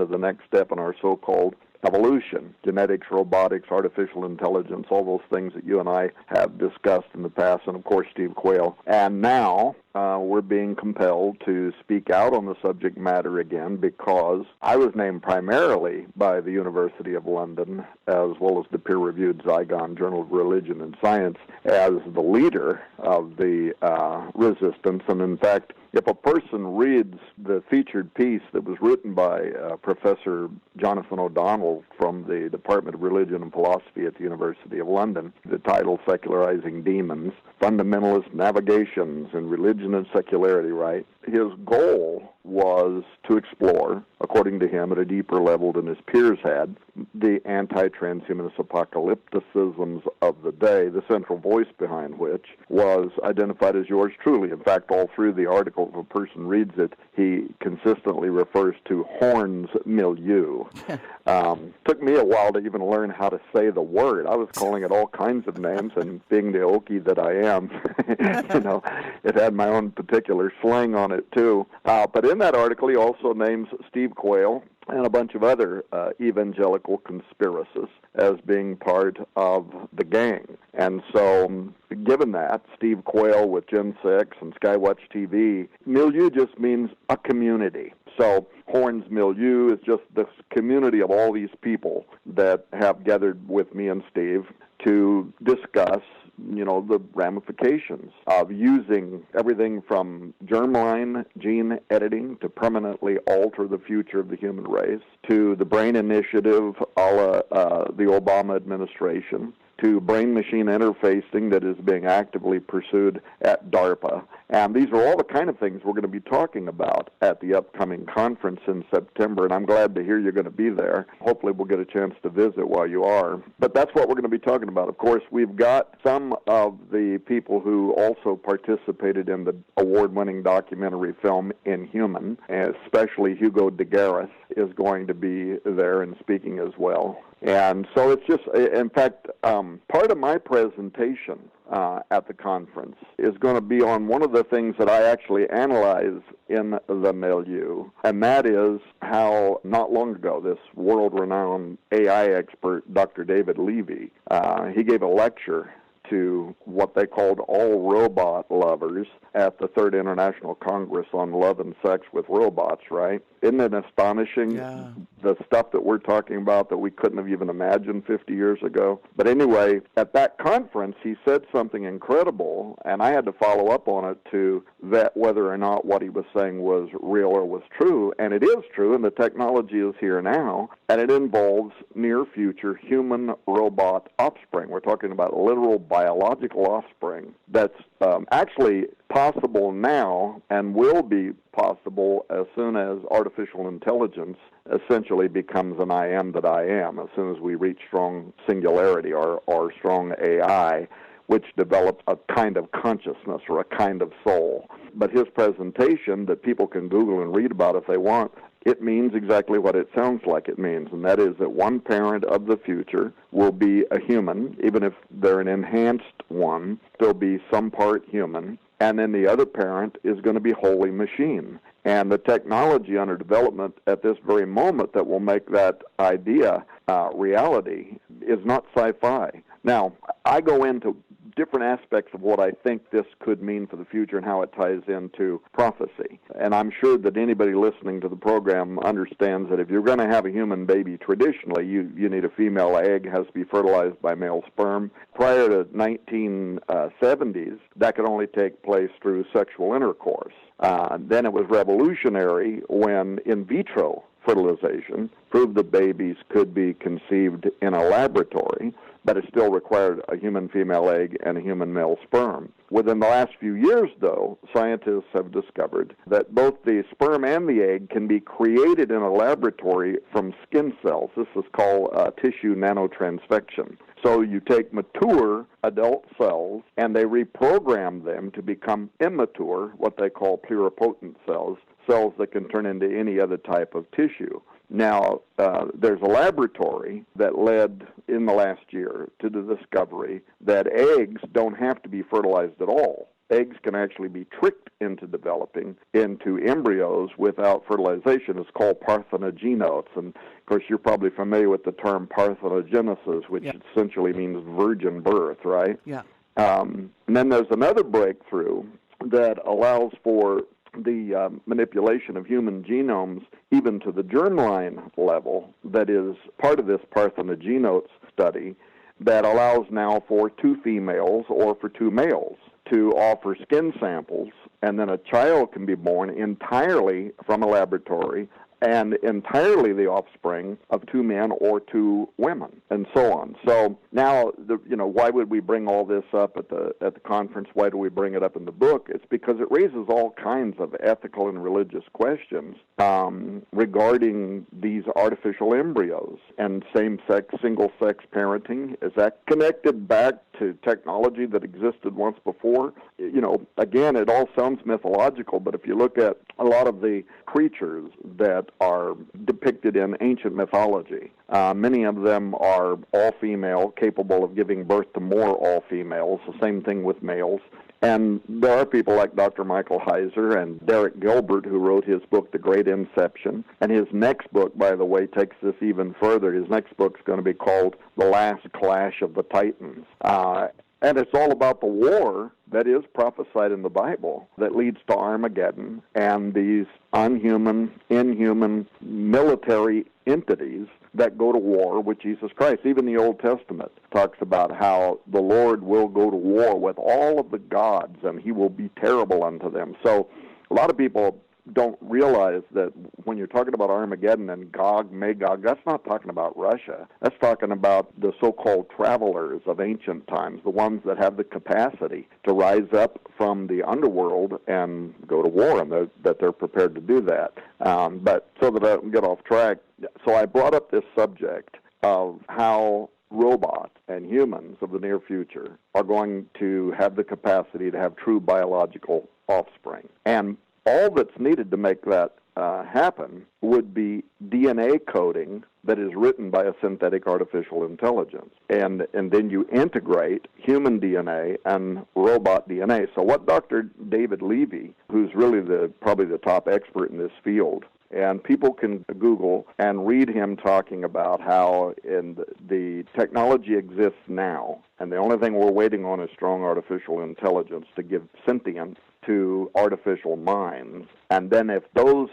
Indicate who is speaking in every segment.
Speaker 1: the next step in our so-called evolution, genetics, robotics, artificial intelligence, all those things that you and I have discussed in the past, and of course Steve Quayle. And now we're being compelled to speak out on the subject matter again because I was named primarily by the University of London, as well as the peer-reviewed Zygon Journal of Religion and Science, as the leader of the resistance. And in fact, if a person reads the featured piece that was written by Professor Jonathan O'Donnell from the Department of Religion and Philosophy at the University of London, the title Secularizing Demons, Fundamentalist Navigations in Religion and Secularity, right? His goal was to explore, according to him, at a deeper level than his peers had, the anti-transhumanist apocalypticisms of the day, the central voice behind which was identified as yours truly. In fact, all through the article, if a person reads it, he consistently refers to Horn's milieu. Took me a while to even learn how to say the word. I was calling it all kinds of names, and being the Okie that I am, it had my own particular slang on it too. But in that article, he also names Steve Quayle and a bunch of other evangelical conspiracists as being part of the gang. And so, given that, Steve Quayle with Gen 6 and Skywatch TV, milieu just means a community. So Horn's milieu is just this community of all these people that have gathered with me and Steve to discuss the ramifications of using everything from germline gene editing to permanently alter the future of the human race, to the brain initiative a la the Obama administration, to brain-machine interfacing that is being actively pursued at DARPA. And these are all the kind of things we're going to be talking about at the upcoming conference in September, and I'm glad to hear you're going to be there. Hopefully we'll get a chance to visit while you are. But that's what we're going to be talking about. Of course, we've got some of the people who also participated in the award-winning documentary film Inhuman, especially Hugo de Garis is going to be there and speaking as well. And so it's just, in fact, part of my presentation at the conference is going to be on one of the things that I actually analyze in the milieu, and that is how not long ago this world-renowned AI expert, Dr. David Levy, he gave a lecture to what they called all robot lovers at the Third International Congress on Love and Sex with Robots, right? Isn't it astonishing, the stuff that we're talking about that we couldn't have even imagined 50 years ago? But anyway, at that conference, he said something incredible, and I had to follow up on it to vet whether or not what he was saying was real or was true. And it is true, and the technology is here now, and it involves near-future human-robot offspring. We're talking about literal biological offspring that's actually possible now and will be possible as soon as artificial intelligence essentially becomes an I am that I am, as soon as we reach strong singularity or strong AI, which develops a kind of consciousness or a kind of soul. But his presentation that people can Google and read about if they want, it means exactly what it sounds like it means, and that is that one parent of the future will be a human, even if they're an enhanced one, they'll be some part human, and then the other parent is going to be wholly machine. And the technology under development at this very moment that will make that idea reality is not sci-fi. Now, I go into different aspects of what I think this could mean for the future and how it ties into prophecy. And I'm sure that anybody listening to the program understands that if you're going to have a human baby, traditionally, you need a female egg, has to be fertilized by male sperm. Prior to 1970s, that could only take place through sexual intercourse. Then it was revolutionary when in vitro fertilization proved that babies could be conceived in a laboratory, but it still required a human female egg and a human male sperm. Within the last few years, though, scientists have discovered that both the sperm and the egg can be created in a laboratory from skin cells. This is called tissue nanotransfection. So you take mature adult cells and they reprogram them to become immature, what they call pluripotent cells, cells that can turn into any other type of tissue. Now, there's a laboratory that led in the last year to the discovery that eggs don't have to be fertilized at all. eggs can actually be tricked into developing into embryos without fertilization. It's called parthenogenesis. And, of course, you're probably familiar with the term parthenogenesis, which essentially means virgin birth, right?
Speaker 2: Yeah.
Speaker 1: And then there's another breakthrough that allows for the manipulation of human genomes even to the germline level that is part of this parthenogenesis study that allows now for 2 females or for 2 males to offer skin samples, and then a child can be born entirely from a laboratory and entirely the offspring of 2 men or 2 women, and so on. So now, why would we bring all this up at the conference? Why do we bring it up in the book? It's because it raises all kinds of ethical and religious questions regarding these artificial embryos and same-sex, single-sex parenting. Is that connected back to technology that existed once before? Again, it all sounds mythological, but if you look at a lot of the creatures that are depicted in ancient mythology, many of them are all-female, capable of giving birth to more all-females, the same thing with males. And there are people like Dr. Michael Heiser and Derek Gilbert, who wrote his book, The Great Inception. And his next book, by the way, takes this even further. His next book's going to be called The Last Clash of the Titans. And it's all about the war that is prophesied in the Bible that leads to Armageddon and these unhuman, inhuman military entities that go to war with Jesus Christ. Even the Old Testament talks about how the Lord will go to war with all of the gods and he will be terrible unto them. So a lot of people don't realize that when you're talking about Armageddon and Gog, Magog, that's not talking about Russia. That's talking about the so-called travelers of ancient times, the ones that have the capacity to rise up from the underworld and go to war, and that they're prepared to do that. But so that I don't get off track, so I brought up this subject of how robots and humans of the near future are going to have the capacity to have true biological offspring. And all that's needed to make that happen would be DNA coding that is written by a synthetic artificial intelligence. And then you integrate human DNA and robot DNA. So what Dr. David Levy, who's really probably the top expert in this field, and people can Google and read him talking about how the technology exists now, and the only thing we're waiting on is strong artificial intelligence to give sentience to artificial minds. And then if those,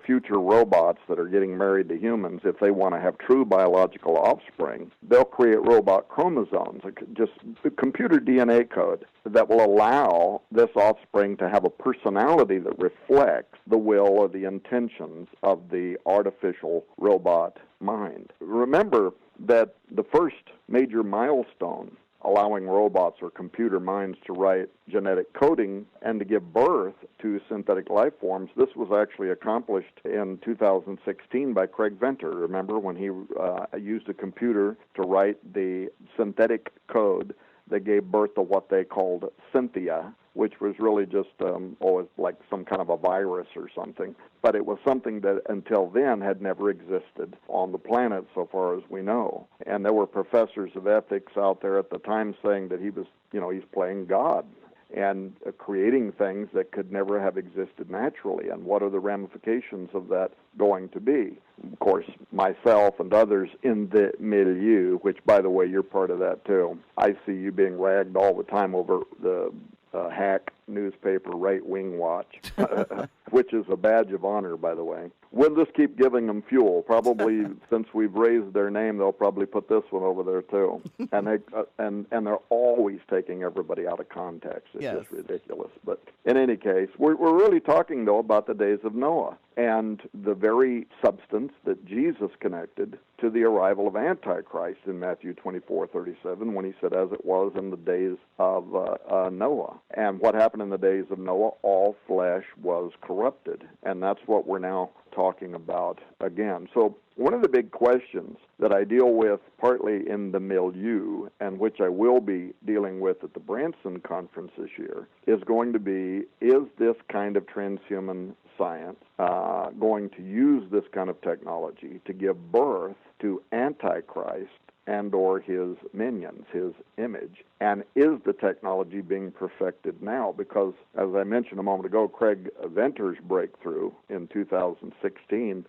Speaker 1: future robots that are getting married to humans, if they want to have true biological offspring, they'll create robot chromosomes, just computer DNA code that will allow this offspring to have a personality that reflects the will or the intentions of the artificial robot mind. Remember that the first major milestone allowing robots or computer minds to write genetic coding and to give birth to synthetic life forms, this was actually accomplished in 2016 by Craig Venter. Remember when he used a computer to write the synthetic code that gave birth to what they called Cynthia, which was really just like some kind of a virus or something. But it was something that until then had never existed on the planet so far as we know. And there were professors of ethics out there at the time saying that he was, he's playing God and creating things that could never have existed naturally. And what are the ramifications of that going to be? Of course, myself and others in the milieu, which, by the way, you're part of that too. I see you being ragged all the time over the hack newspaper Right Wing Watch, which is a badge of honor, by the way. We'll just keep giving them fuel. Probably since we've raised their name, they'll probably put this one over there too. And they're always taking everybody out of context. It's just ridiculous. But in any case, we're really talking though about the days of Noah and the very substance that Jesus connected to the arrival of Antichrist in Matthew 24:37, when he said, "As it was in the days of Noah." And what happened in the days of Noah? All flesh was corrupted, and that's what we're now talking about again. So one of the big questions that I deal with partly in the milieu, and which I will be dealing with at the Branson conference this year, is going to be, is this kind of transhuman science going to use this kind of technology to give birth to Antichrist and or his minions, his image? And is the technology being perfected now? Because, as I mentioned a moment ago, Craig Venter's breakthrough in 2016,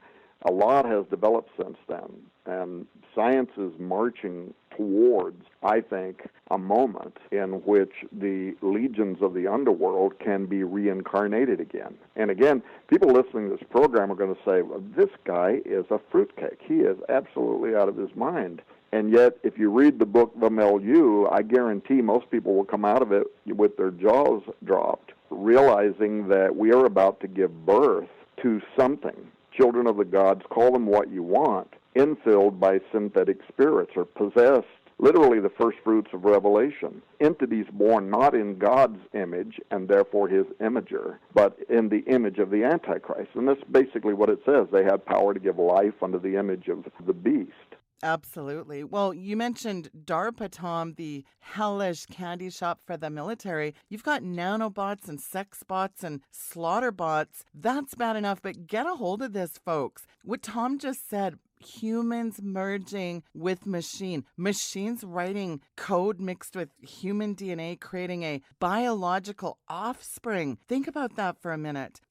Speaker 1: a lot has developed since then, and science is marching towards, I think, a moment in which the legions of the underworld can be reincarnated again. And again, people listening to this program are going to say, well, this guy is a fruitcake. He is absolutely out of his mind. And yet, if you read the book, The Milieu, I guarantee most people will come out of it with their jaws dropped, realizing that we are about to give birth to something. Children of the gods, call them what you want, infilled by synthetic spirits or possessed, literally the first fruits of revelation. Entities born not in God's image and therefore his imager, but in the image of the Antichrist. And that's basically what it says. They have power to give life unto the image of the beast.
Speaker 2: Absolutely. Well, you mentioned DARPA, Tom, the hellish candy shop for the military. You've got nanobots and sex bots and slaughter bots. That's bad enough, but get a hold of this, folks. What Tom just said, humans merging with machines writing code mixed with human DNA, creating a biological offspring. Think about that for a minute.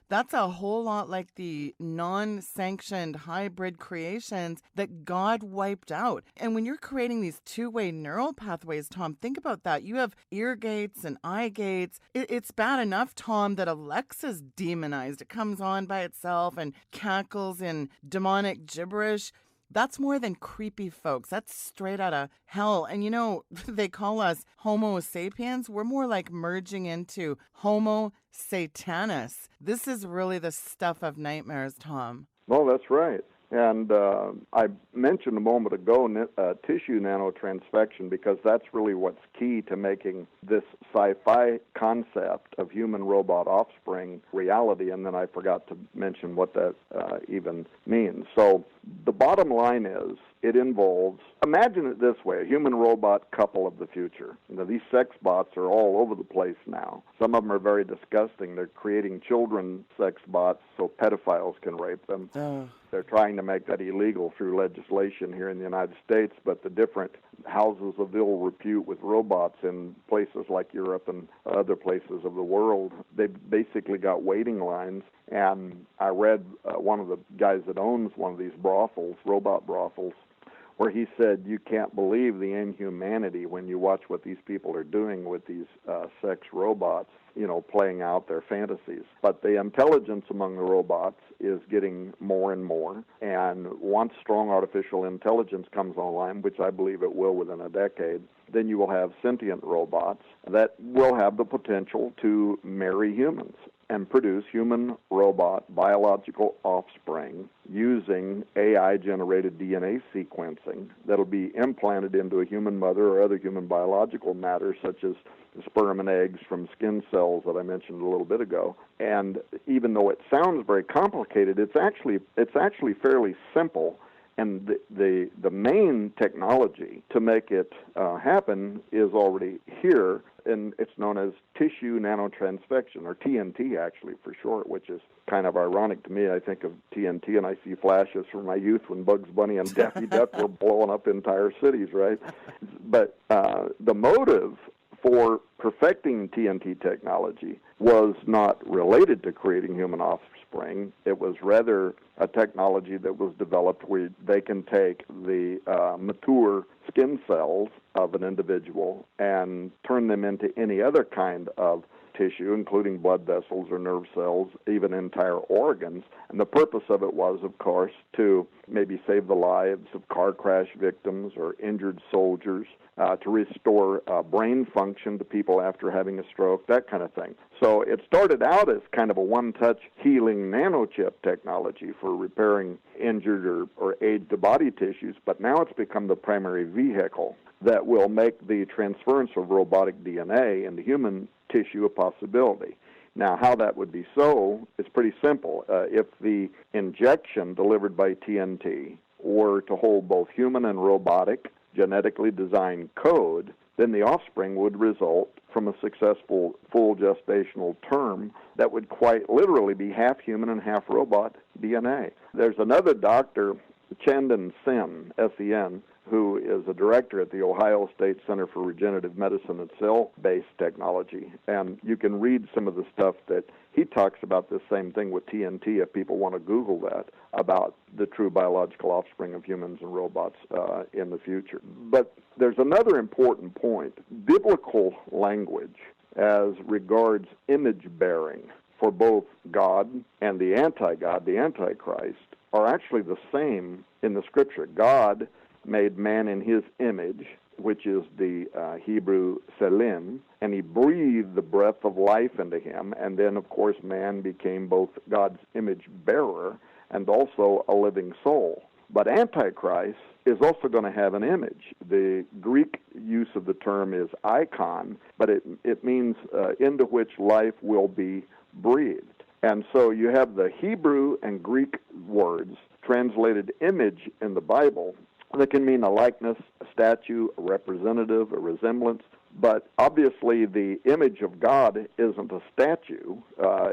Speaker 2: That's a whole lot like the non-sanctioned hybrid creations that God wiped out. And when you're creating these two-way neural pathways, Tom, think about that. You have ear gates and eye gates. It's bad enough, Tom, that Alexa's demonized. It comes on by itself and cackles in demonic gibberish. That's more than creepy, folks. That's straight out of hell. And you know, they call us Homo sapiens. We're more like merging into Homo Satanus. This is really the stuff of nightmares, Tom.
Speaker 1: Well, that's right. And I mentioned a moment ago tissue nanotransfection because that's really what's key to making this sci-fi concept of human-robot offspring reality, and then I forgot to mention what that even means. So the bottom line is it involves, imagine it this way, a human-robot couple of the future. You know, these sex bots are all over the place now. Some of them are very disgusting. They're creating children sex bots so pedophiles can rape them. They're trying to make that illegal through legislation here in the United States, but the different houses of ill repute with robots in places like Europe and other places of the world, they've basically got waiting lines. And I read one of the guys that owns one of these brothels, robot brothels, where he said, you can't believe the inhumanity when you watch what these people are doing with these sex robots, you know, playing out their fantasies. But the intelligence among the robots is getting more and more, and once strong artificial intelligence comes online, which I believe it will within a decade, then you will have sentient robots that will have the potential to marry humans and produce human-robot biological offspring using AI-generated DNA sequencing that'll be implanted into a human mother or other human biological matter, such as sperm and eggs from skin cells that I mentioned a little bit ago. And even though it sounds very complicated, it's actually fairly simple. And the main technology to make it happen is already here, and it's known as tissue nanotransfection, or TNT actually for short, which is kind of ironic to me. I think of TNT and I see flashes from my youth when Bugs Bunny and Daffy Duck were blowing up entire cities, right? But the motive for perfecting TNT technology was not related to creating human offspring. It was rather a technology that was developed where they can take the mature skin cells of an individual and turn them into any other kind of tissue, including blood vessels or nerve cells, even entire organs. And the purpose of it was, of course, to maybe save the lives of car crash victims or injured soldiers, to restore brain function to people after having a stroke, that kind of thing. So it started out as kind of a one-touch healing nanochip technology for repairing injured or aged body tissues, but now it's become the primary vehicle that will make the transference of robotic DNA into human tissue a possibility. Now, how that would be so is pretty simple. If the injection delivered by TNT were to hold both human and robotic genetically designed code, then the offspring would result from a successful full gestational term that would quite literally be half human and half robot DNA. There's another doctor, Chandan Sen, S-E-N, who is a director at the Ohio State Center for Regenerative Medicine and Cell-Based Technology. And you can read some of the stuff that he talks about, this same thing with TNT, if people want to Google that, about the true biological offspring of humans and robots in the future. But there's another important point. Biblical language as regards image-bearing for both God and the anti-God, the Antichrist, are actually the same in the Scripture. God made man in his image, which is the Hebrew Selim, and he breathed the breath of life into him, and then, of course, man became both God's image bearer and also a living soul. But Antichrist is also going to have an image. The Greek use of the term is icon, but it means into which life will be breathed. And so you have the Hebrew and Greek words translated image in the Bible that can mean a likeness, a statue, a representative, a resemblance. But obviously the image of God isn't a statue.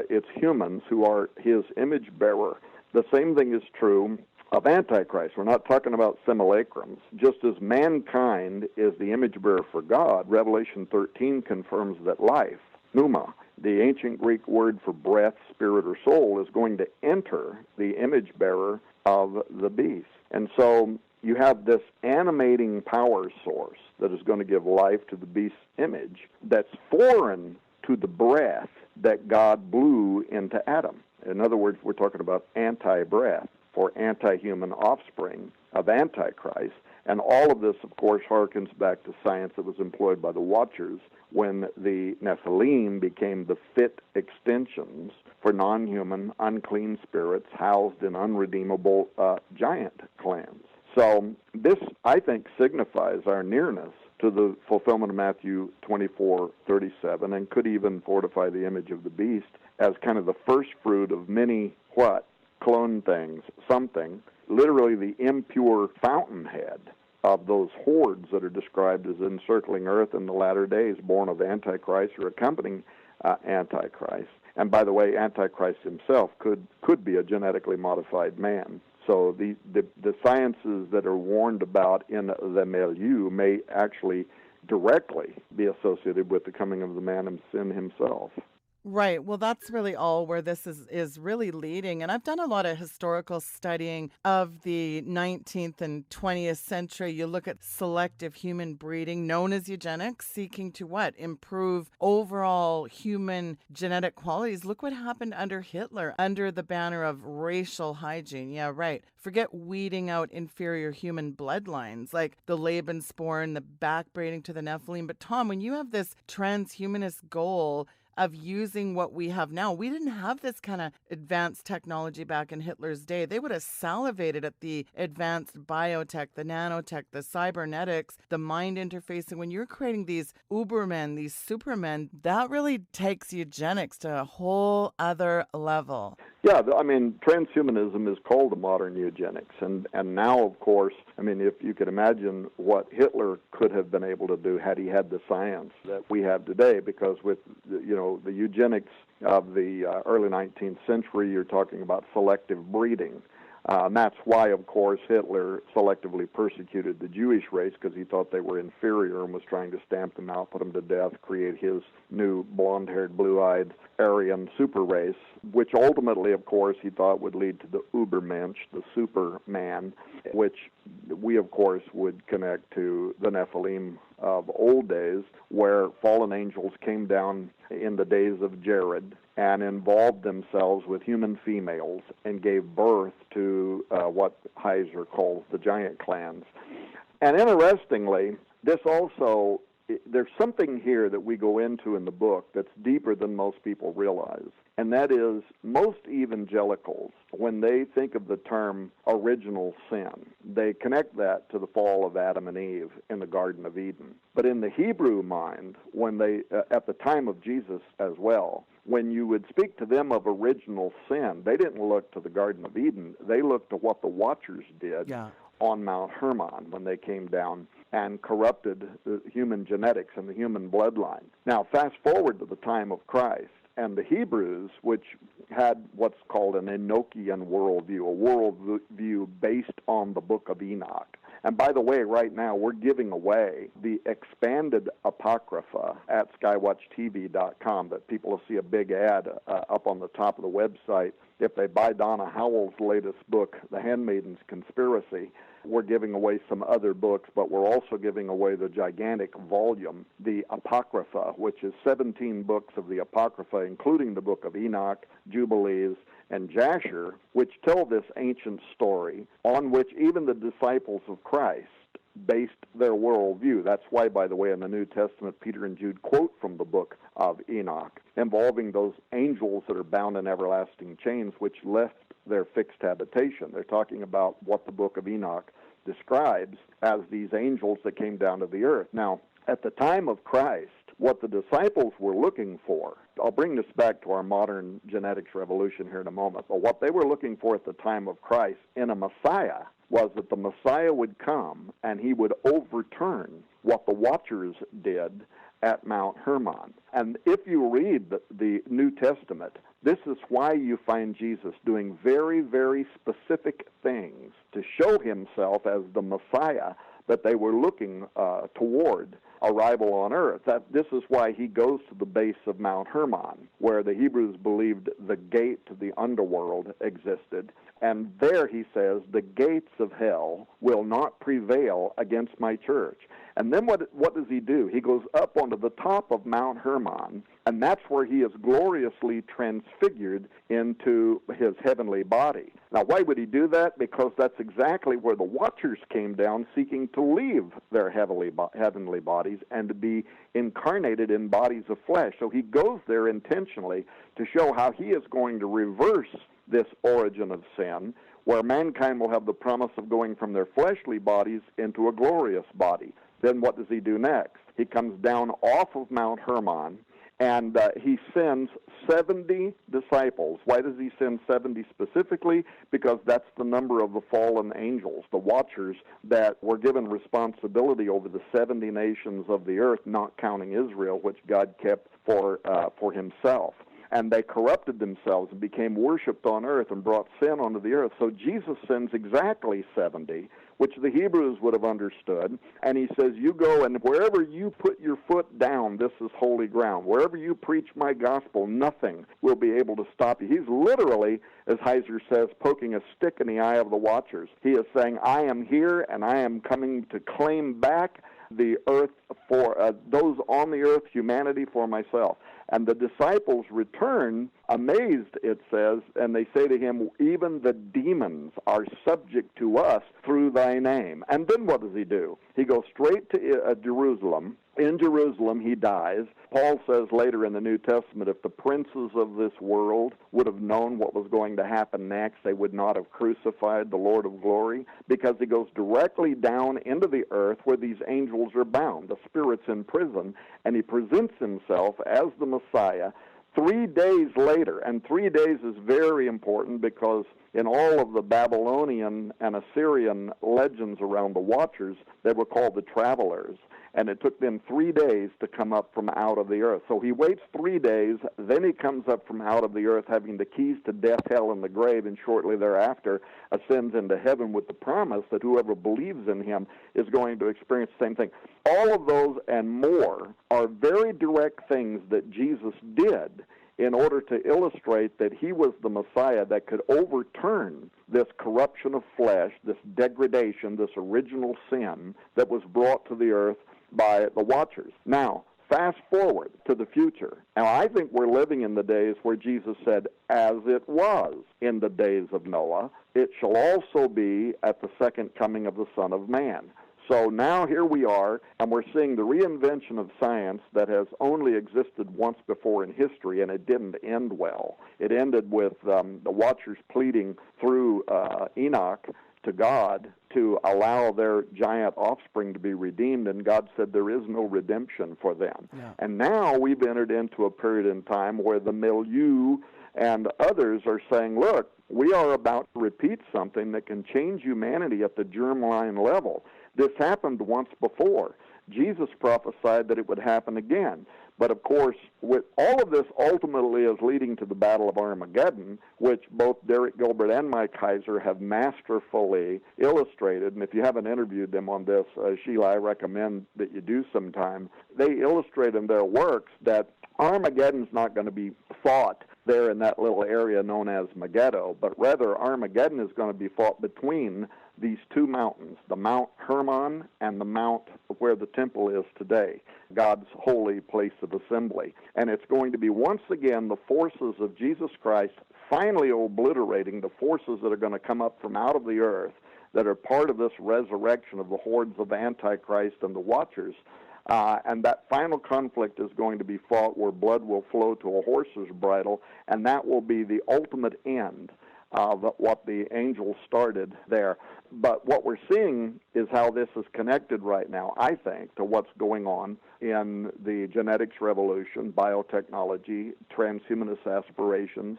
Speaker 1: It's humans who are his image bearer. The same thing is true of Antichrist. We're not talking about simulacrums. Just as mankind is the image bearer for God, Revelation 13 confirms that life, pneuma, the ancient Greek word for breath, spirit, or soul, is going to enter the image bearer of the beast. And so you have this animating power source that is going to give life to the beast's image that's foreign to the breath that God blew into Adam. In other words, we're talking about anti-breath for anti-human offspring of Antichrist. And all of this, of course, harkens back to science that was employed by the Watchers when the Nephilim became the fit extensions for non-human, unclean spirits housed in unredeemable giant clans. So this, I think, signifies our nearness to the fulfillment of Matthew 24:37, and could even fortify the image of the beast as kind of the first fruit of many, clone things, something, literally the impure fountainhead of those hordes that are described as encircling earth in the latter days, born of Antichrist or accompanying Antichrist. And by the way, Antichrist himself could be a genetically modified man. So the sciences that are warned about in the milieu may actually directly be associated with the coming of the man of sin himself.
Speaker 2: Right. Well, that's really all where this is really leading. And I've done a lot of historical studying of the 19th and 20th century. You look at selective human breeding, known as eugenics, seeking to what? Improve overall human genetic qualities. Look what happened under Hitler, under the banner of racial hygiene. Yeah, right. Forget weeding out inferior human bloodlines like the Lebensborn, the backbreeding to the Nephilim. But Tom, when you have this transhumanist goal of using what we have now. We didn't have this kind of advanced technology back in Hitler's day. They would have salivated at the advanced biotech, the nanotech, the cybernetics, the mind interfacing. When you're creating these ubermen, these supermen, that really takes eugenics to a whole other level.
Speaker 1: Yeah, I mean, transhumanism is called a modern eugenics. And now, of course, I mean, if you could imagine what Hitler could have been able to do had he had the science that we have today, because with, the eugenics of the early 19th century, you're talking about selective breeding. And that's why, of course, Hitler selectively persecuted the Jewish race, because he thought they were inferior and was trying to stamp them out, put them to death, create his new blonde-haired, blue-eyed Aryan super race, which ultimately, of course, he thought would lead to the Ubermensch, the Superman, which we, of course, would connect to the Nephilim of old days, where fallen angels came down in the days of Jared and involved themselves with human females and gave birth to what Heiser calls the giant clans. And interestingly, this also, there's something here that we go into in the book that's deeper than most people realize, and that is most evangelicals, when they think of the term original sin, they connect that to the fall of Adam and Eve in the Garden of Eden. But in the Hebrew mind, when they, at the time of Jesus as well, when you would speak to them of original sin, they didn't look to the Garden of Eden. They looked to what the Watchers did on Mount Hermon when they came down and corrupted the human genetics and the human bloodline. Now, fast forward to the time of Christ, and the Hebrews, which had what's called an Enochian worldview, a worldview based on the book of Enoch. And by the way, right now we're giving away the expanded Apocrypha at skywatchtv.com that people will see a big ad up on the top of the website. If they buy Donna Howell's latest book, The Handmaiden's Conspiracy, we're giving away some other books, but we're also giving away the gigantic volume, the Apocrypha, which is 17 books of the Apocrypha, including the book of Enoch, Jubilees, and Jasher, which tell this ancient story on which even the disciples of Christ based their worldview. That's why, by the way, in the New Testament, Peter and Jude quote from the book of Enoch, involving those angels that are bound in everlasting chains, which left their fixed habitation. They're talking about what the book of Enoch describes as these angels that came down to the earth. Now, at the time of Christ, what the disciples were looking for, I'll bring this back to our modern genetics revolution here in a moment, but what they were looking for at the time of Christ in a Messiah was that the Messiah would come and he would overturn what the Watchers did at Mount Hermon. And if you read the New Testament, this is why you find Jesus doing very, very specific things to show himself as the Messiah that they were looking toward arrival on earth. This is why he goes to the base of Mount Hermon, where the Hebrews believed the gate to the underworld existed. And there he says, the gates of hell will not prevail against my church. And then what does he do? He goes up onto the top of Mount Hermon, and that's where he is gloriously transfigured into his heavenly body. Now, why would he do that? Because that's exactly where the Watchers came down seeking to leave their heavenly bodies and to be incarnated in bodies of flesh. So he goes there intentionally to show how he is going to reverse this origin of sin, where mankind will have the promise of going from their fleshly bodies into a glorious body. Then what does he do next? He comes down off of Mount Hermon, and he sends 70 disciples. Why does he send 70 specifically? Because that's the number of the fallen angels, the Watchers, that were given responsibility over the 70 nations of the earth, not counting Israel, which God kept for himself. And they corrupted themselves and became worshipped on earth and brought sin onto the earth. So Jesus sends exactly 70, which the Hebrews would have understood. And he says, you go, and wherever you put your foot down, this is holy ground. Wherever you preach my gospel, nothing will be able to stop you. He's literally, as Heiser says, poking a stick in the eye of the Watchers. He is saying, I am here, and I am coming to claim back the earth for those on the earth, humanity, for myself. And the disciples return amazed, it says, and they say to him, even the demons are subject to us through thy name. And then what does he do? He goes straight to Jerusalem. In Jerusalem, he dies. Paul says later in the New Testament, if the princes of this world would have known what was going to happen next, they would not have crucified the Lord of glory, because he goes directly down into the earth where these angels are bound, the spirits in prison, and he presents himself as the Messiah 3 days later. And 3 days is very important because in all of the Babylonian and Assyrian legends around the Watchers, they were called the travelers. And it took them 3 days to come up from out of the earth. So he waits 3 days, then he comes up from out of the earth having the keys to death, hell, and the grave, and shortly thereafter ascends into heaven with the promise that whoever believes in him is going to experience the same thing. All of those and more are very direct things that Jesus did in order to illustrate that he was the Messiah that could overturn this corruption of flesh, this degradation, this original sin that was brought to the earth by the Watchers. Now, fast forward to the future. Now, I think we're living in the days where Jesus said, as it was in the days of Noah, it shall also be at the second coming of the Son of Man. So now here we are, and we're seeing the reinvention of science that has only existed once before in history, and it didn't end well. It ended with the Watchers pleading through Enoch to God to allow their giant offspring to be redeemed, and God said there is no redemption for them. Yeah. And now we've entered into a period in time where the milieu and others are saying, look, we are about to repeat something that can change humanity at the germline level. This happened once before. Jesus prophesied that it would happen again. But of course, with all of this ultimately is leading to the Battle of Armageddon, which both Derek Gilbert and Mike Heiser have masterfully illustrated. And if you haven't interviewed them on this, Sheila, I recommend that you do sometime. They illustrate in their works that Armageddon's not going to be fought there in that little area known as Megiddo, but rather Armageddon is going to be fought between these two mountains, the Mount Hermon and the mount where the temple is today, God's holy place of assembly. And it's going to be once again the forces of Jesus Christ finally obliterating the forces that are going to come up from out of the earth that are part of this resurrection of the hordes of Antichrist and the Watchers. And that final conflict is going to be fought where blood will flow to a horse's bridle, and that will be the ultimate end of what the angels started there. But what we're seeing is how this is connected right now, I think, to what's going on in the genetics revolution, biotechnology, transhumanist aspirations,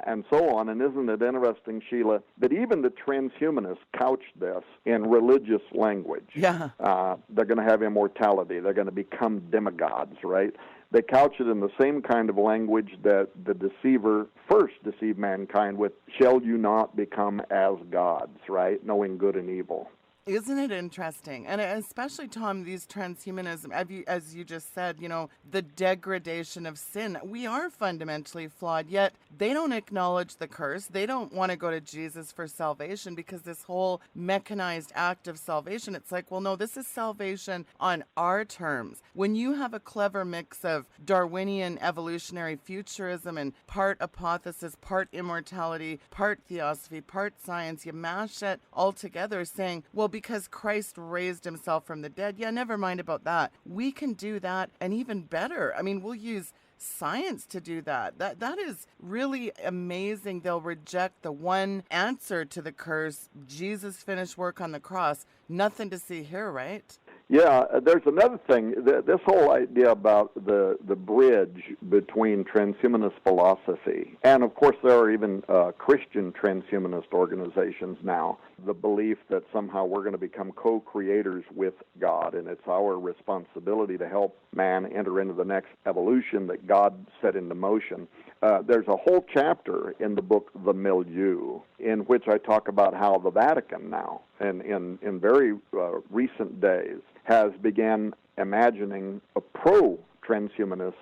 Speaker 1: and so on. And isn't it interesting, Sheila, that even the transhumanists couched this in religious language?
Speaker 2: Yeah.
Speaker 1: They're going to have immortality. They're going to become demigods, right? They couch it in the same kind of language that the deceiver first deceived mankind with, shall you not become as gods, right? Knowing good and evil.
Speaker 2: Isn't it interesting? And especially, Tom, these transhumanism, as you just said, the degradation of sin. We are fundamentally flawed, yet they don't acknowledge the curse. They don't want to go to Jesus for salvation because this whole mechanized act of salvation, it's like, well, no, this is salvation on our terms. When you have a clever mix of Darwinian evolutionary futurism and part hypothesis, part immortality, part theosophy, part science, you mash it all together saying, well, because Christ raised himself from the dead. Yeah, never mind about that. We can do that, and even better. I mean, we'll use science to do that. That is really amazing. They'll reject the one answer to the curse, Jesus' finished work on the cross. Nothing to see here, right?
Speaker 1: Yeah, there's another thing. This whole idea about the bridge between transhumanist philosophy, and of course there are even Christian transhumanist organizations now, the belief that somehow we're going to become co-creators with God, and it's our responsibility to help man enter into the next evolution that God set into motion. There's a whole chapter in the book The Milieu in which I talk about how the Vatican now, and in very recent days, has began imagining a pro-transhumanist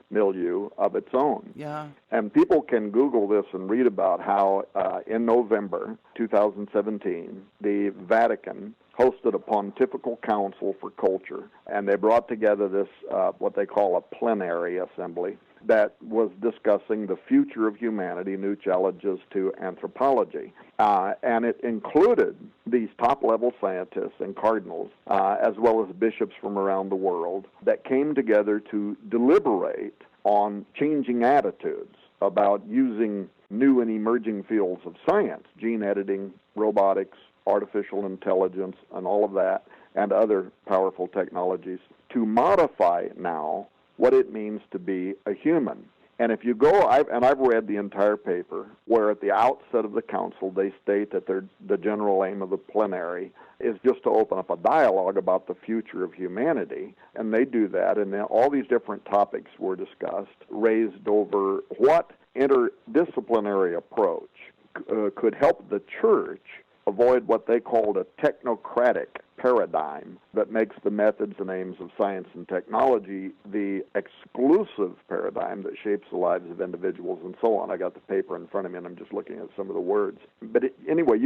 Speaker 1: milieu of its own.
Speaker 2: Yeah.
Speaker 1: And people can Google this and read about how in November 2017, the Vatican hosted a pontifical council for culture, and they brought together this, what they call a plenary assembly, that was discussing the future of humanity, new challenges to anthropology. And it included these top-level scientists and cardinals, as well as bishops from around the world, that came together to deliberate on changing attitudes about using new and emerging fields of science, gene editing, robotics, artificial intelligence, and all of that, and other powerful technologies, to modify now what it means to be a human. And if you go, I've read the entire paper, where at the outset of the council they state that the general aim of the plenary is just to open up a dialogue about the future of humanity. And they do that, and then all these different topics were discussed, raised over what interdisciplinary approach could help the church avoid what they called a technocratic paradigm that makes the methods and aims of science and technology the exclusive paradigm that shapes the lives of individuals and so on. I got the paper in front of me, and I'm just looking at some of the words. But anyway,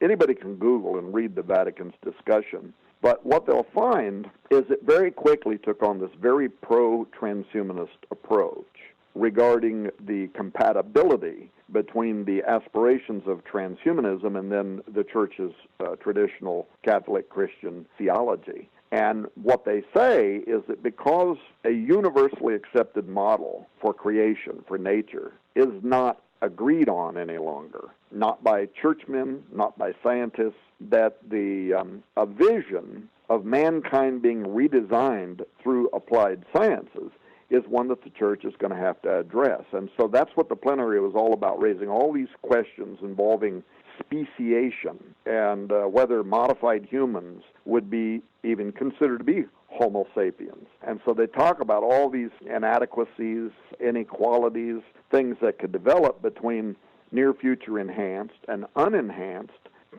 Speaker 1: anybody can Google and read the Vatican's discussion. But what they'll find is it very quickly took on this very pro-transhumanist approach regarding the compatibility between the aspirations of transhumanism and then the Church's traditional Catholic Christian theology. And what they say is that because a universally accepted model for creation, for nature, is not agreed on any longer, not by churchmen, not by scientists, that a vision of mankind being redesigned through applied sciences is one that the church is going to have to address. And so that's what the plenary was all about, raising all these questions involving speciation and whether modified humans would be even considered to be Homo sapiens. And so they talk about all these inadequacies, inequalities, things that could develop between near-future enhanced and unenhanced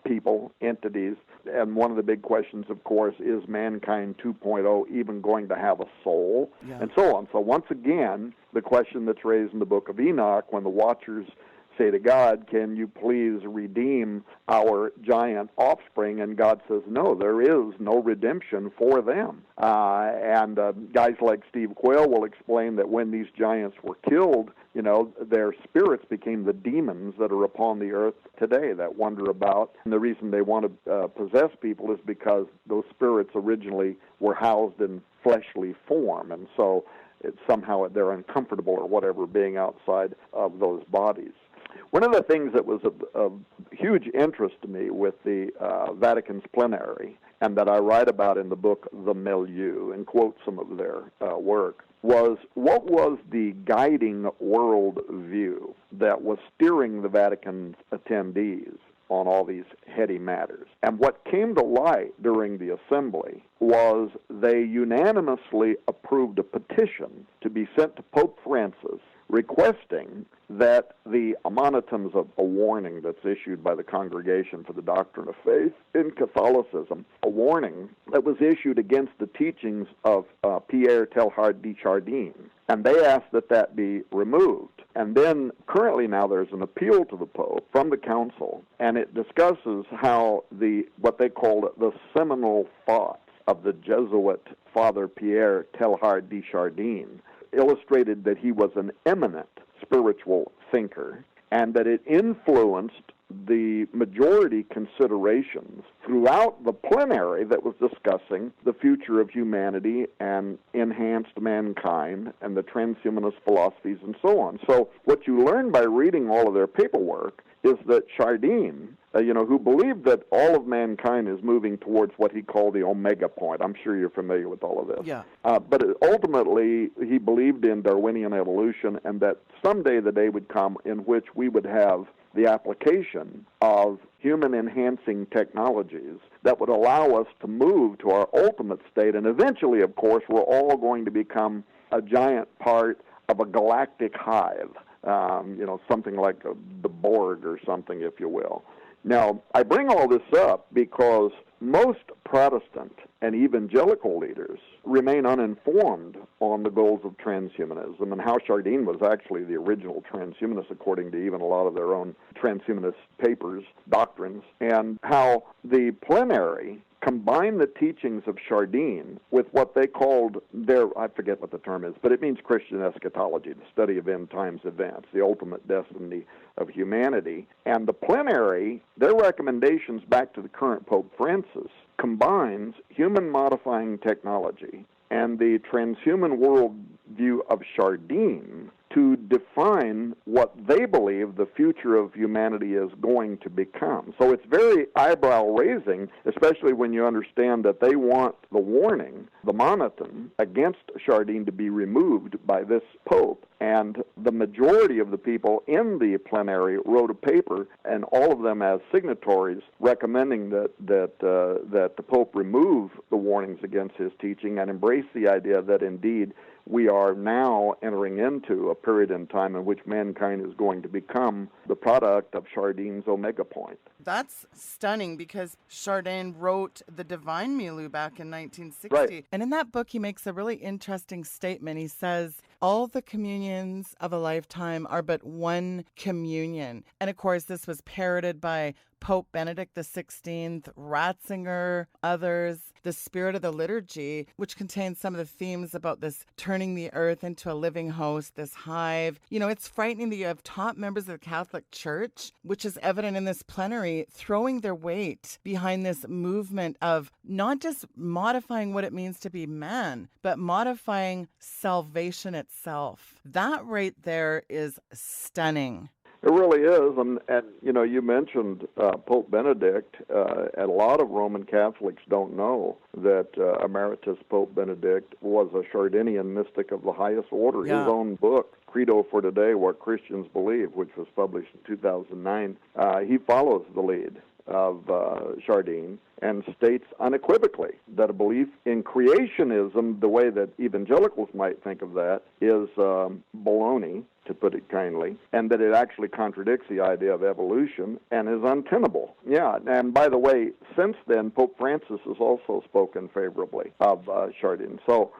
Speaker 1: people, entities. And one of the big questions, of course, is mankind 2.0 even going to have a soul? Yeah. And so on. So once again, the question that's raised in the book of Enoch when the Watchers say to God, can you please redeem our giant offspring? And God says, no, there is no redemption for them. And guys like Steve Quayle will explain that when these giants were killed, you know, their spirits became the demons that are upon the earth today that wander about. And the reason they want to possess people is because those spirits originally were housed in fleshly form. And so somehow they're uncomfortable or whatever being outside of those bodies. One of the things that was of huge interest to me with the Vatican's plenary, and that I write about in the book The Milieu, and quote some of their work, was what was the guiding world view that was steering the Vatican's attendees on all these heady matters. And what came to light during the assembly was they unanimously approved a petition to be sent to Pope Francis requesting that the admonitums of a warning that's issued by the Congregation for the Doctrine of Faith in Catholicism, a warning that was issued against the teachings of Pierre Teilhard de Chardin, and they asked that that be removed. And then currently now there's an appeal to the Pope from the Council, and it discusses how what they called the seminal thoughts of the Jesuit Father Pierre Teilhard de Chardin illustrated that he was an eminent spiritual thinker and that it influenced the majority considerations throughout the plenary that was discussing the future of humanity and enhanced mankind and the transhumanist philosophies and so on. So what you learn by reading all of their paperwork is that Chardin, who believed that all of mankind is moving towards what he called the omega point. I'm sure you're familiar with all of this.
Speaker 2: Yeah.
Speaker 1: But ultimately, he believed in Darwinian evolution and that someday the day would come in which we would have the application of human-enhancing technologies that would allow us to move to our ultimate state. And eventually, of course, we're all going to become a giant part of a galactic hive, something like the Borg or something, if you will. Now, I bring all this up because most Protestant and evangelical leaders remain uninformed on the goals of transhumanism and how Chardin was actually the original transhumanist, according to even a lot of their own transhumanist papers, doctrines, and how the plenary combined the teachings of Chardin with what they called I forget what the term is, but it means Christian eschatology, the study of end times events, the ultimate destiny of humanity. And the plenary, their recommendations back to the current Pope Francis, combines human-modifying technology and the transhuman worldview of Chardin to define what they believe the future of humanity is going to become. So it's very eyebrow-raising, especially when you understand that they want the warning, the monitum, against Chardin to be removed by this Pope. And the majority of the people in the plenary wrote a paper, and all of them as signatories, recommending that the Pope remove the warnings against his teaching and embrace the idea that indeed we are now entering into a period in time in which mankind is going to become the product of Chardin's omega point.
Speaker 2: That's stunning because Chardin wrote The Divine Milieu back in 1960.
Speaker 1: Right.
Speaker 2: And in that book, he makes a really interesting statement. He says, all the communions of a lifetime are but one communion. And of course, this was parroted by Pope Benedict XVI, Ratzinger, others, the spirit of the liturgy, which contains some of the themes about this turning the earth into a living host, this hive. It's frightening that you have top members of the Catholic Church, which is evident in this plenary, throwing their weight behind this movement of not just modifying what it means to be man, but modifying salvation itself. That right there is stunning.
Speaker 1: It really is, and you mentioned Pope Benedict, and a lot of Roman Catholics don't know that Emeritus Pope Benedict was a Chardinian mystic of the highest order.
Speaker 2: Yeah.
Speaker 1: His own book, Credo for Today, What Christians Believe, which was published in 2009, he follows the lead of Chardin and states unequivocally that a belief in creationism, the way that evangelicals might think of that, is baloney, to put it kindly, and that it actually contradicts the idea of evolution and is untenable. Yeah, and by the way, since then, Pope Francis has also spoken favorably of Chardin. So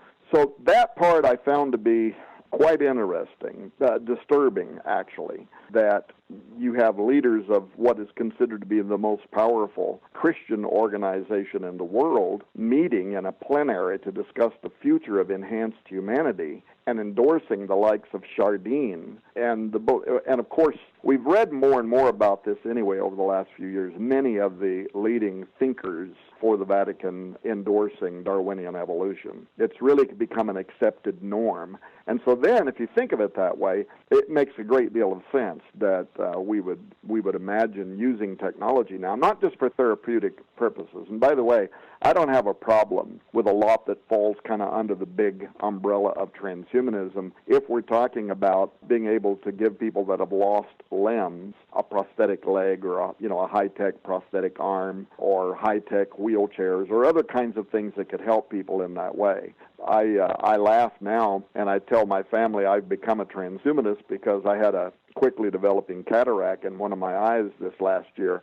Speaker 1: that part I found to be quite interesting, disturbing, actually, that you have leaders of what is considered to be the most powerful Christian organization in the world meeting in a plenary to discuss the future of enhanced humanity and endorsing the likes of Chardin. And of course, we've read more and more about this anyway over the last few years. Many of the leading thinkers for the Vatican endorsing Darwinian evolution. It's really become an accepted norm. And so then, if you think of it that way, it makes a great deal of sense that we would imagine using technology now, not just for therapeutic purposes. And by the way, I don't have a problem with a lot that falls kind of under the big umbrella of transhumanism if we're talking about being able to give people that have lost limbs a prosthetic leg or a high-tech prosthetic arm or high-tech wheelchairs or other kinds of things that could help people in that way. I laugh now and I tell my family I've become a transhumanist because I had a quickly developing cataract in one of my eyes this last year.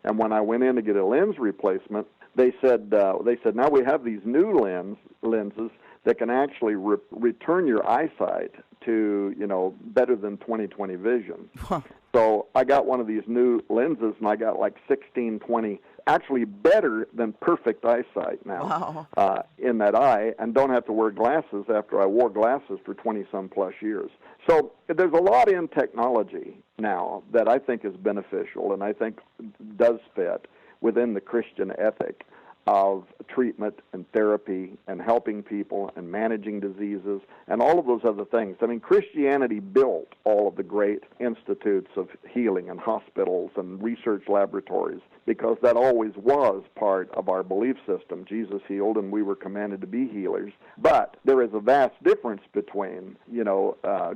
Speaker 1: And when I went in to get a lens replacement, they said now we have these new lenses that can actually return your eyesight to better than 20/20 vision. So I got one of these new lenses and I got like 16/20, actually better than perfect eyesight now.
Speaker 2: Wow.
Speaker 1: In that eye, and don't have to wear glasses after I wore glasses for 20-some plus years. So there's a lot in technology now that I think is beneficial and I think does fit within the Christian ethic of treatment and therapy and helping people and managing diseases and all of those other things. I mean, Christianity built all of the great institutes of healing and hospitals and research laboratories because that always was part of our belief system. Jesus healed and we were commanded to be healers. But there is a vast difference between,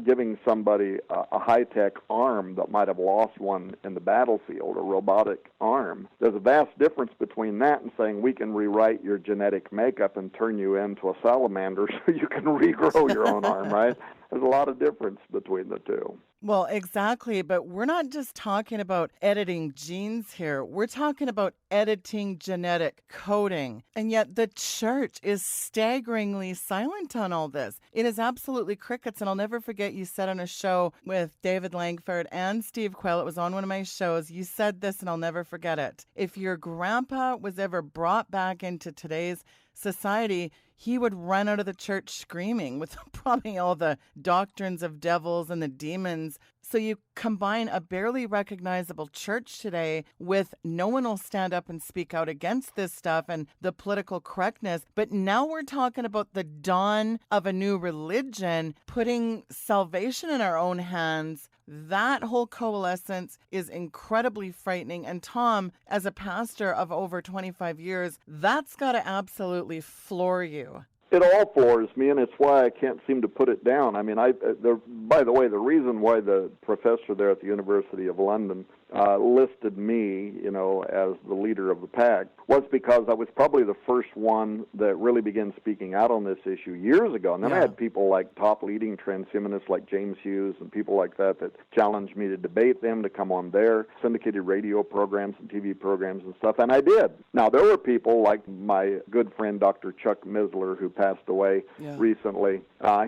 Speaker 1: giving somebody a high-tech arm that might have lost one in the battlefield, a robotic arm. There's a vast difference between that and saying we can rewrite your genetic makeup and turn you into a salamander so you can regrow your own arm, right? There's a lot of difference between the two.
Speaker 2: Well, exactly. But we're not just talking about editing genes here. We're talking about editing genetic coding. And yet the church is staggeringly silent on all this. It is absolutely crickets. And I'll never forget you said on a show with David Langford and Steve Quayle, it was on one of my shows, you said this and I'll never forget it. If your grandpa was ever brought back into today's society, he would run out of the church screaming with probably all the doctrines of devils and the demons. So you combine a barely recognizable church today with no one will stand up and speak out against this stuff and the political correctness. But now we're talking about the dawn of a new religion, putting salvation in our own hands. That whole coalescence is incredibly frightening. And Tom, as a pastor of over 25 years, that's got to absolutely floor you.
Speaker 1: It all floors me, and it's why I can't seem to put it down. I mean, by the way, the reason why the professor there at the University of London listed me, as the leader of the pack was because I was probably the first one that really began speaking out on this issue years ago. And then I had people like top leading transhumanists like James Hughes and people like that challenged me to debate them, to come on their syndicated radio programs and TV programs and stuff, and I did. Now, there were people like my good friend Dr. Chuck Misler, who passed away recently.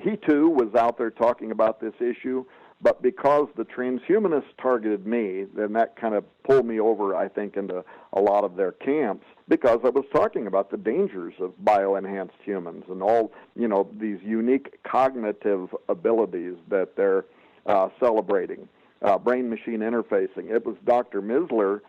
Speaker 1: He, too, was out there talking about this issue. But because the transhumanists targeted me, then that kind of pulled me over, I think, into a lot of their camps because I was talking about the dangers of bioenhanced humans and all, these unique cognitive abilities that they're celebrating, brain-machine interfacing. It was Dr. Misler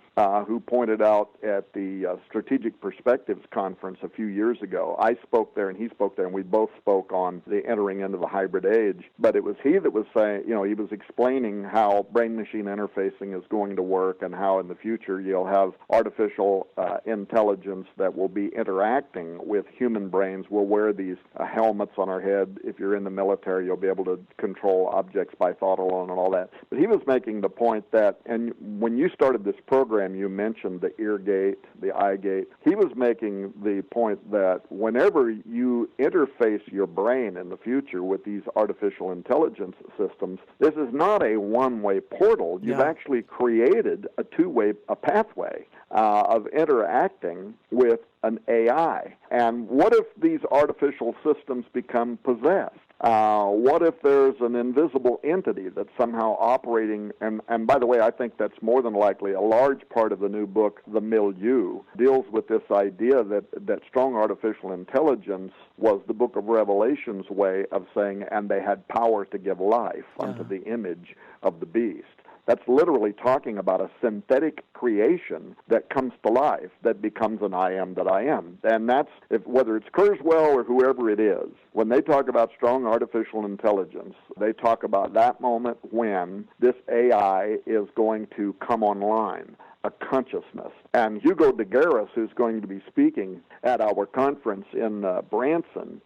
Speaker 1: who pointed out at the Strategic Perspectives Conference a few years ago. I spoke there and he spoke there, and we both spoke on the entering into the hybrid age. But it was he that was saying, he was explaining how brain-machine interfacing is going to work and how in the future you'll have artificial intelligence that will be interacting with human brains. We'll wear these helmets on our head. If you're in the military, you'll be able to control objects by thought alone and all that. But he was making the point that, and when you started this program, you mentioned the ear gate, the eye gate. He was making the point that whenever you interface your brain in the future with these artificial intelligence systems, this is not a one-way portal. You've actually created a two-way pathway of interacting with an AI. And what if these artificial systems become possessed? What if there's an invisible entity that's somehow operating? And by the way, I think that's more than likely a large part of the new book, The Milieu, deals with this idea that strong artificial intelligence was the book of Revelation's way of saying, and they had power to give life unto the image of the beast. That's literally talking about a synthetic creation that comes to life, that becomes an I am that I am. And that's, whether it's Kurzweil or whoever it is, when they talk about strong artificial intelligence, they talk about that moment when this AI is going to come online, a consciousness. And Hugo de Garis, who's going to be speaking at our conference in Branson,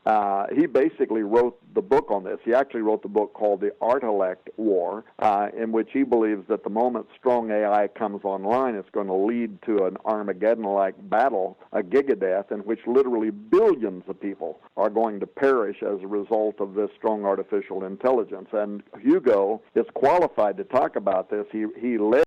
Speaker 1: he basically wrote the book on this. He actually wrote the book called The Artilect War, in which he believes that the moment strong AI comes online, it's going to lead to an Armageddon-like battle, a gigadeath, in which literally billions of people are going to perish as a result of this strong artificial intelligence. And Hugo is qualified to talk about this. He led